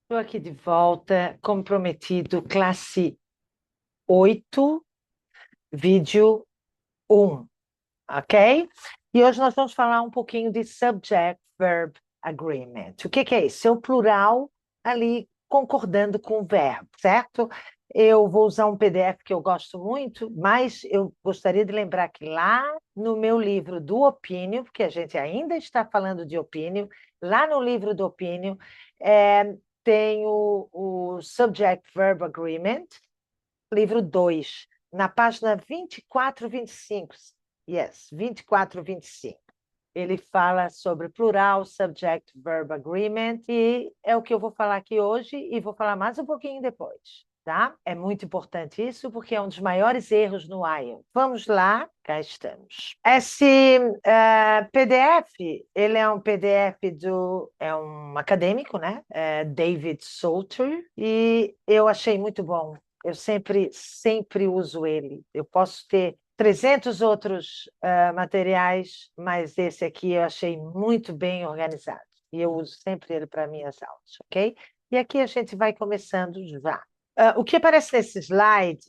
Estou aqui de volta, como prometido, classe 8, vídeo 1, ok? E hoje nós vamos falar um pouquinho de Subject Verb Agreement. O que é isso? É o plural ali concordando com o verbo, certo? Eu vou usar um PDF que eu gosto muito, mas eu gostaria de lembrar que lá no meu livro do Opínio, porque a gente ainda está falando de Opínio, lá no livro do Opínio, tem o Subject Verb Agreement, livro 2, na página 24 e 25. Yes, 24 e 25. Ele fala sobre plural, subject, verb agreement, e é o que eu vou falar aqui hoje e vou falar mais um pouquinho depois, tá? É muito importante isso porque é um dos maiores erros no IELTS. Vamos lá, cá estamos. Esse PDF, ele é um PDF é um acadêmico, né? David Salter, e eu achei muito bom. Eu sempre uso ele. Eu posso ter 300 outros materiais, mas esse aqui eu achei muito bem organizado. E eu uso sempre ele para minhas aulas, ok? E aqui a gente vai começando já. O que aparece nesse slide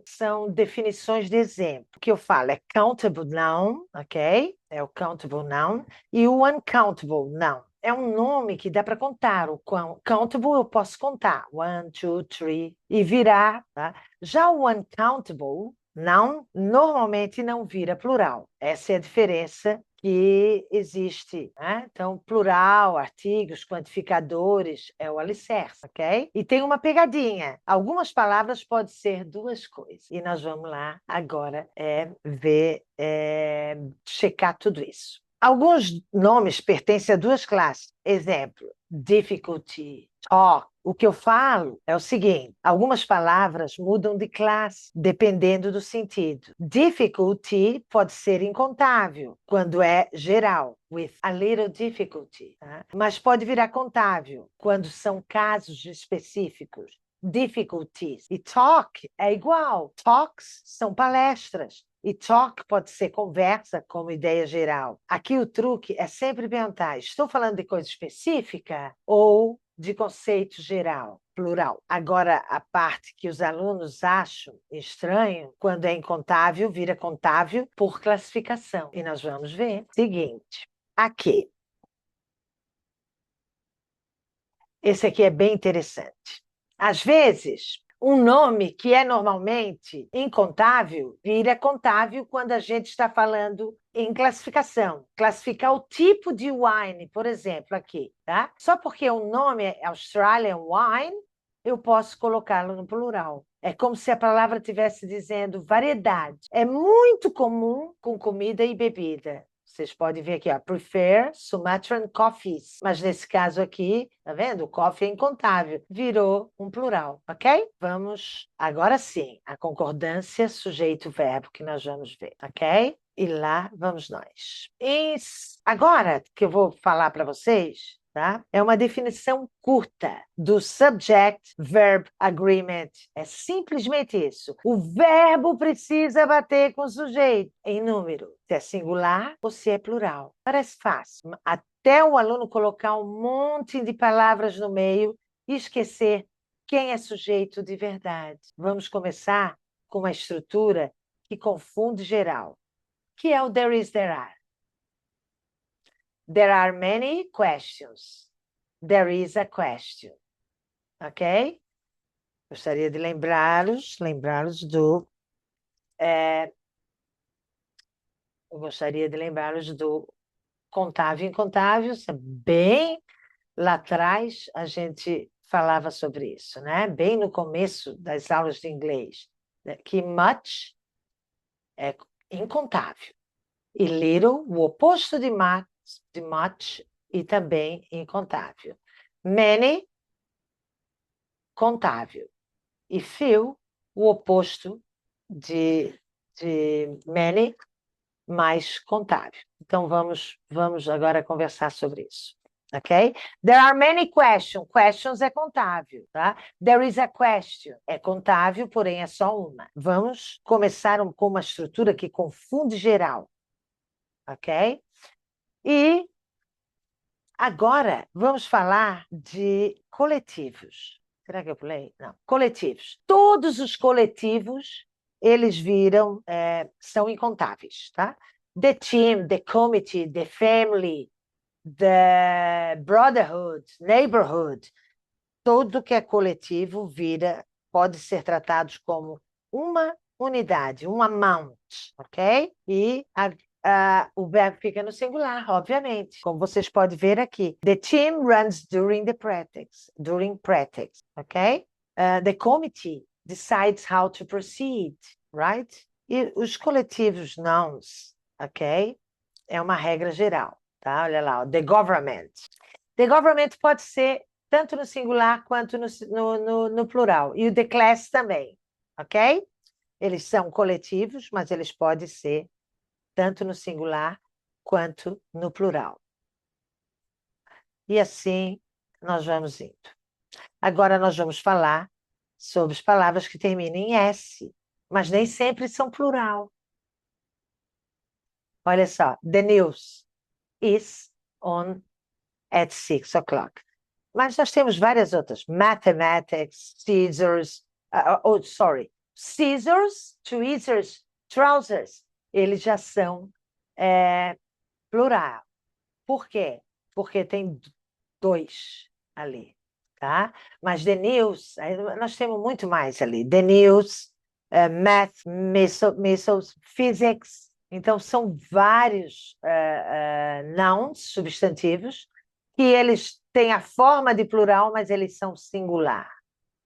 são definições de exemplo. O que eu falo é countable noun, ok? É o countable noun. E o uncountable noun. É um nome que dá para contar. O countable eu posso contar. 1, 2, 3. E virar, tá? Já o uncountable não, normalmente não vira plural. Essa é a diferença que existe, né? Então, plural, artigos, quantificadores, é o alicerce, ok? E tem uma pegadinha. Algumas palavras podem ser duas coisas. E nós vamos lá agora ver, checar tudo isso. Alguns nomes pertencem a duas classes. Exemplo, difficulty, talk. O que eu falo é o seguinte: algumas palavras mudam de classe, dependendo do sentido. Difficulty pode ser incontável, quando é geral, with a little difficulty, tá? Mas pode virar contável, quando são casos específicos. Difficulties. E talk é igual. Talks são palestras. E talk pode ser conversa como ideia geral. Aqui o truque é sempre perguntar: estou falando de coisa específica ou de conceito geral, plural? Agora, a parte que os alunos acham estranho, quando é incontável, vira contável por classificação. E nós vamos ver. Seguinte, aqui. Esse aqui é bem interessante. Às vezes, um nome que é normalmente incontável vira contável quando a gente está falando em classificação. Classificar o tipo de wine, por exemplo, aqui, tá? Só porque o nome é Australian wine, eu posso colocá-lo no plural. É como se a palavra estivesse dizendo variedade. É muito comum com comida e bebida. Vocês podem ver aqui, ó, prefer Sumatran coffees. Mas nesse caso aqui, tá vendo? O coffee é incontável. Virou um plural, ok? Vamos, agora sim, a concordância sujeito-verbo que nós vamos ver, ok? E lá vamos nós. Agora que eu vou falar para vocês, tá? É uma definição curta do subject verb agreement. É simplesmente isso. O verbo precisa bater com o sujeito em número, se é singular ou se é plural. Parece fácil. Até o aluno colocar um monte de palavras no meio e esquecer quem é sujeito de verdade. Vamos começar com uma estrutura que confunde geral, que é o there is, there are. There are many questions. There is a question. Ok? Gostaria de lembrá-los do. Eu gostaria de lembrá-los do contável e incontável. Bem lá atrás a gente falava sobre isso, né? Bem no começo das aulas de inglês, né? Que much é incontável. E little, o oposto de much e também incontável. Many, contável. E few, o oposto de many, mais contável. Então, vamos agora conversar sobre isso. Ok? There are many questions. Questions é contável, tá? There is a question. É contável, porém é só uma. Vamos começar com uma estrutura que confunde geral. Ok? E Agora, vamos falar de coletivos. Será que eu pulei? Não. Coletivos. Todos os coletivos, eles viram, são incontáveis, tá? The team, the committee, the family, the brotherhood, neighborhood, tudo que é coletivo pode ser tratado como uma unidade, um amount, ok? E o verbo fica no singular, obviamente, como vocês podem ver aqui. The team runs during practice, ok? The committee decides how to proceed, right? E os coletivos nouns, ok? É uma regra geral, tá? Olha lá, the government. The government pode ser tanto no singular quanto no plural. E o the class também, ok? Eles são coletivos, mas eles podem ser tanto no singular quanto no plural. E assim nós vamos indo. Agora nós vamos falar sobre as palavras que terminam em S, mas nem sempre são plural. Olha só, the news is on at 6 o'clock. Mas nós temos várias outras. Mathematics, scissors, scissors, tweezers, trousers. Eles já são plural. Por quê? Porque tem dois ali, tá? Mas the news, nós temos muito mais ali. The news, math, missiles, physics. Então, são vários nouns, substantivos, que eles têm a forma de plural, mas eles são singular,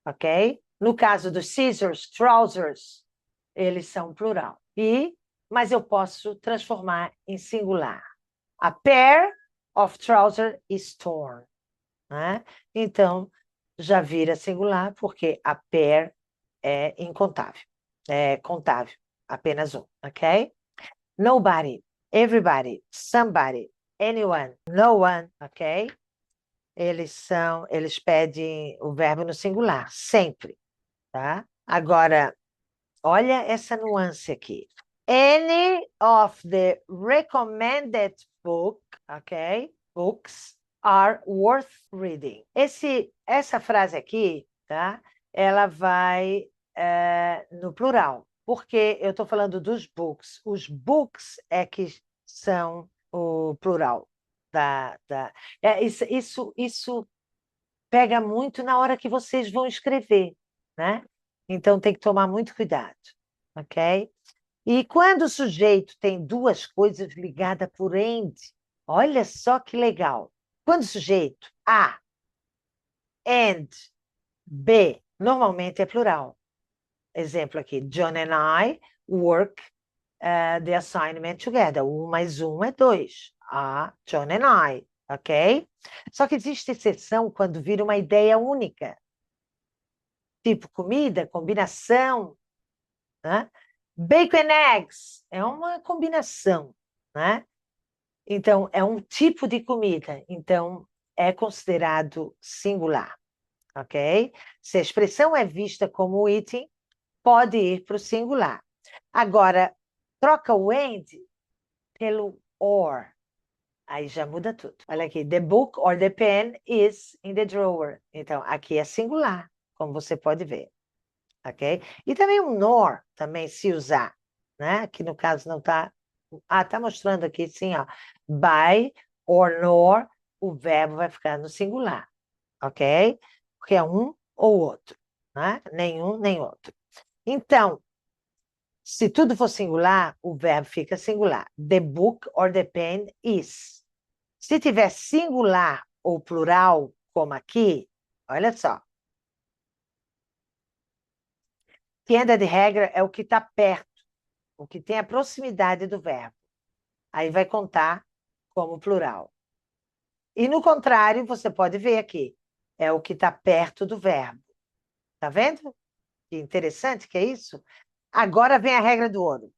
ok? No caso dos scissors, trousers, eles são plural. Mas eu posso transformar em singular. A pair of trousers is torn. Né? Então, já vira singular, porque a pair é incontável. É contável, apenas um, ok? Nobody, everybody, somebody, anyone, no one, ok? Eles pedem o verbo no singular, sempre, tá? Agora, olha essa nuance aqui. Any of the recommended books are worth reading. Essa frase aqui, tá? Ela vai no plural, porque eu estou falando dos books. Os books é que são o plural. Isso pega muito na hora que vocês vão escrever, né? Então tem que tomar muito cuidado, ok? E quando o sujeito tem duas coisas ligadas por and, olha só que legal. Quando o sujeito A, and, B, normalmente é plural. Exemplo aqui, John and I work the assignment together. 1 mais 1 é 2. John and I, ok? Só que existe exceção quando vira uma ideia única. Tipo comida, combinação, né? Bacon and eggs é uma combinação, né? Então, é um tipo de comida, então é considerado singular, ok? Se a expressão é vista como eating, pode ir para o singular. Agora, troca o and pelo or, aí já muda tudo. Olha aqui, the book or the pen is in the drawer. Então, aqui é singular, como você pode ver, ok? E também o nor, também se usar, né? Que no caso não está... está mostrando aqui, sim, ó. By or nor, o verbo vai ficar no singular, ok? Porque é um ou outro, né? Nenhum, nem outro. Então, se tudo for singular, o verbo fica singular. The book or the pen is. Se tiver singular ou plural, como aqui, olha só. Que anda de regra é o que está perto, o que tem a proximidade do verbo. Aí vai contar como plural. E no contrário, você pode ver aqui, é o que está perto do verbo. Tá vendo? Que interessante que é isso? Agora vem a regra do ouro.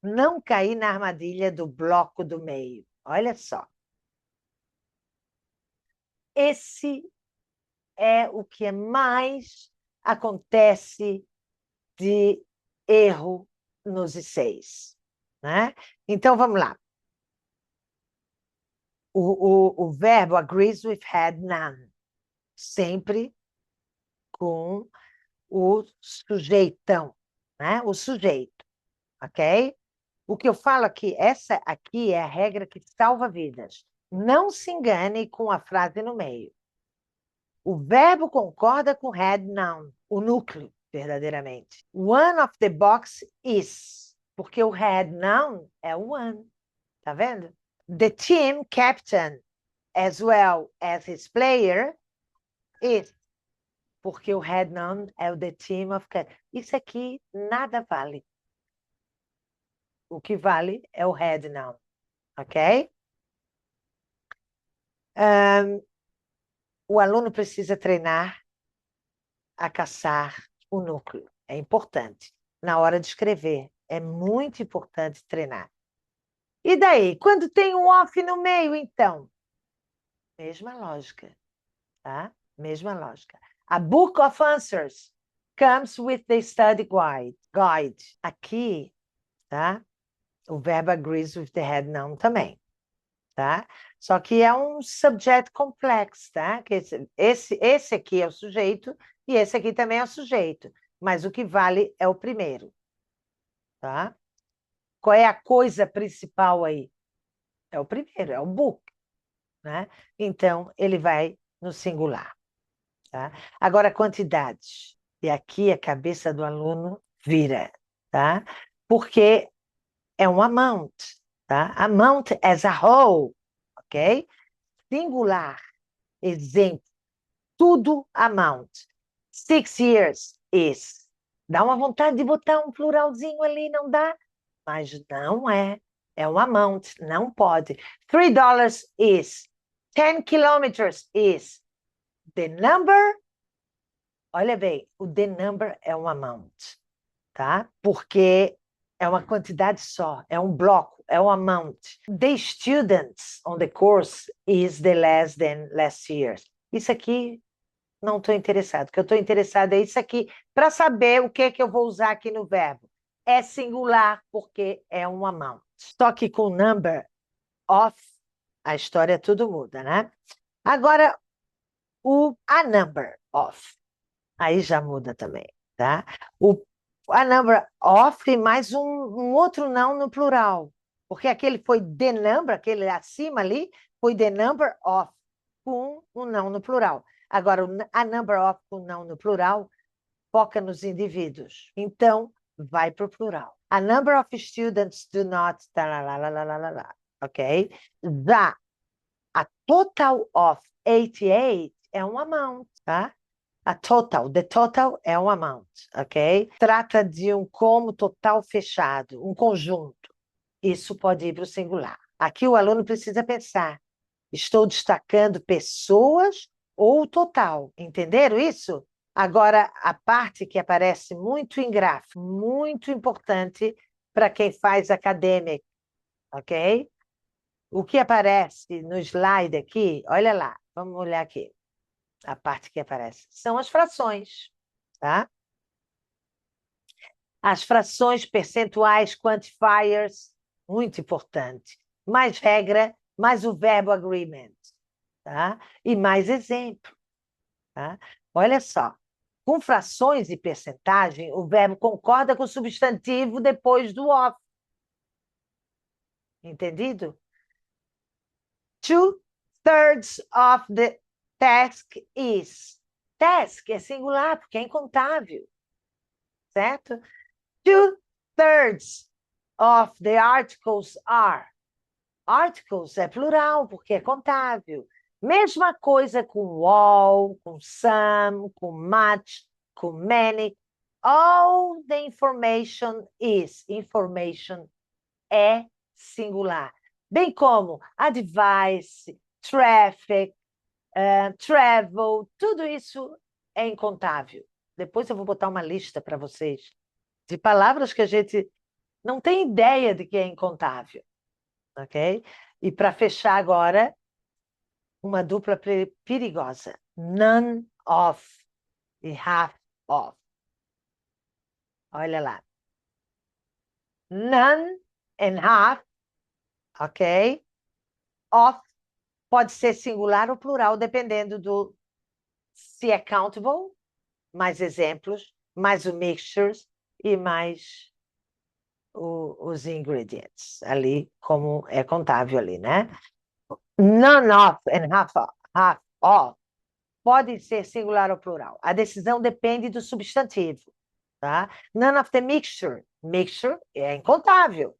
Não cair na armadilha do bloco do meio. Olha só. Esse é o que mais acontece de erro nos I6, né? Então, vamos lá. O verbo agrees with had none. Sempre com o sujeitão, né? O sujeito, ok? O que eu falo aqui, essa aqui é a regra que salva vidas. Não se engane com a frase no meio. O verbo concorda com had noun, o núcleo, verdadeiramente. One of the box is, porque o had noun é o one, tá vendo? The team captain, as well as his player, is, porque o had noun é o the team of captain. Isso aqui nada vale. O que vale é o had noun, ok? O aluno precisa treinar a caçar o núcleo. É importante. Na hora de escrever, é muito importante treinar. E daí? Quando tem um off no meio, então? Mesma lógica, tá? Mesma lógica. A book of answers comes with the study guide. Aqui, tá? O verbo agrees with the head noun também, tá? Só que é um subject complex, tá? Que esse aqui é o sujeito e esse aqui também é o sujeito. Mas o que vale é o primeiro, tá? Qual é a coisa principal aí? É o primeiro, é o book, né? Então, ele vai no singular, tá? Agora, quantidade. E aqui a cabeça do aluno vira, tá? Porque é um amount, tá? Amount as a whole, ok? Singular, exemplo, tudo amount. 6 years is. Dá uma vontade de botar um pluralzinho ali, não dá? Mas não é. É um amount, não pode. $3 is. 10 kilometers is. The number, olha bem, o the number é um amount, tá? Porque é uma quantidade só, é um bloco, é um amount. The students on the course is the less than last year. Isso aqui não estou interessado. O que eu estou interessado é isso aqui, para saber o que é que eu vou usar aqui no verbo. É singular, porque é um amount. Só que com number of, a história tudo muda, né? Agora, a number of, aí já muda também, tá? A number of mais um outro não no plural, porque aquele foi the number, aquele acima ali, foi the number of, com um não no plural. Agora, a number of com não no plural foca nos indivíduos. Então, vai para o plural. A number of students do not... Ok? A total of 88 é um amount, tá? The total é um amount, ok? Trata de um como total fechado, um conjunto. Isso pode ir para o singular. Aqui o aluno precisa pensar. Estou destacando pessoas ou o total. Entenderam isso? Agora, a parte que aparece muito em gráfico, muito importante para quem faz acadêmico, ok? O que aparece no slide aqui, olha lá, vamos olhar aqui. A parte que aparece são as frações, tá? As frações percentuais, quantifiers, muito importante. Mais regra, mais o verbo agreement, tá? E mais exemplo, tá? Olha só, com frações e percentagem, o verbo concorda com o substantivo depois do of. Entendido? 2/3 of the task is. Task é singular, porque é incontável, certo? 2/3 of the articles are. Articles é plural, porque é contável. Mesma coisa com all, com some, com much, com many. All the information is. Information é singular. Bem como advice, traffic, travel, tudo isso é incontável. Depois eu vou botar uma lista para vocês de palavras que a gente não tem ideia de que é incontável, ok? E para fechar agora, uma dupla perigosa. None of e half of. Olha lá. None and half, ok? Of Pode ser singular ou plural, dependendo do se é countable, mais exemplos, mais o mixtures e mais os ingredients ali, como é contável ali, né? None of and half of pode ser singular ou plural. A decisão depende do substantivo, tá? None of the mixture. Mixture é incontável,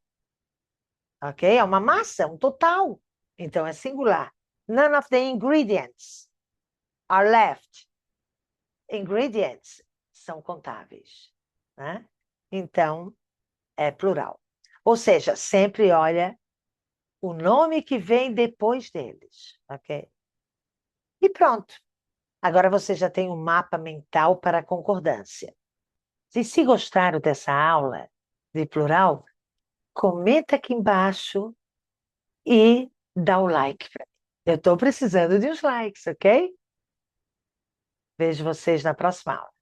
ok? É uma massa, um total. Então é singular. None of the ingredients are left. Ingredients são contáveis, né? Então é plural. Ou seja, sempre olha o nome que vem depois deles, ok? E pronto. Agora você já tem um mapa mental para a concordância. E se gostaram dessa aula de plural, comenta aqui embaixo e dá o like. Eu estou precisando de uns likes, ok? Vejo vocês na próxima aula.